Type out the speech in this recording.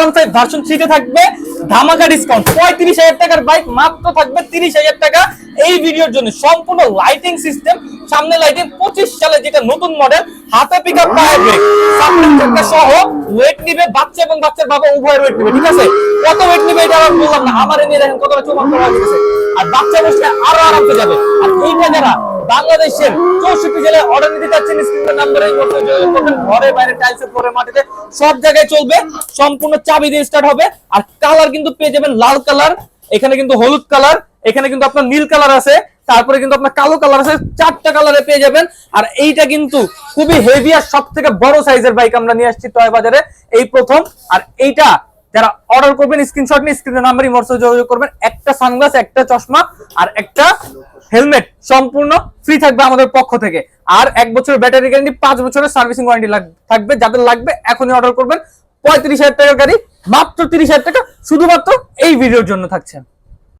R15 version 3 তে থাকবে ধামাকা ডিসকাউন্ট 35,000 টাকার বাইক মাত্র থাকবে 30,000 টাকা এই ভিডিওর জন্য। সম্পূর্ণ লাইটিং সিস্টেম, সামনে লাইটিং 25 সালে যেটা নতুন মডেল, হাতে পিকআপ পাওয়ার ব্রেক, সামনে চাকা সহ ওয়েট নিবে বাচ্চা এবং বাচ্চার বাবা উভয়ের ওয়েট নিবে। ঠিক আছে, কত ওয়েট নিবে এটা আমি বললাম না, আমার এনে দেখেন কতটা চমক করা হয়েছে। আর বাচ্চা বসলে আরো আরামে যাবে। আর এইটা যারা বাংলাদেশের 64 জেলায় অর্ডার নিতে চাচ্ছেন স্ক্রিনের নম্বরে যোগাযোগ করবেন। ঘরে বাইরে টাইলসে ফ্লোরে মাটিতে সব জায়গায় চলবে, সম্পূর্ণ চাবি দিয়ে স্টার্ট হবে। আর কালার কিন্তু পেয়ে যাবেন লাল কালার, এখানে কিন্তু হলুদ কালার, এখানে কিন্তু আপনার নীল কালার আছে, তারপরে কিন্তু আপনার কালো কালার আছে, 4টা কালারে পেয়ে যাবেন। আর এইটা কিন্তু খুবই হেভি আর সবথেকে বড় সাইজের বাইক আমরা নিয়ে আসছি টয় বাজারে এই প্রথম। আর এইটা যারা অর্ডার করবেন স্ক্রিনশট নিয়ে স্ক্রিনের নাম্বারে হোয়াটসঅ্যাপে যোগাযোগ করবেন। একটা সানগ্লাস, একটা চশমা আর একটা হেলমেট সম্পূর্ণ ফ্রি থাকবে আমাদের পক্ষ থেকে। আর 1 বছরের ব্যাটারি গ্যারান্টি, 5 বছরের সার্ভিসিং ওয়ারেন্টি থাকবে। যাদের লাগবে এখনই অর্ডার করবেন। 35,000 টাকার গাড়ি মাত্র 30,000 টাকা শুধুমাত্র এই ভিডিওর জন্য থাকছে।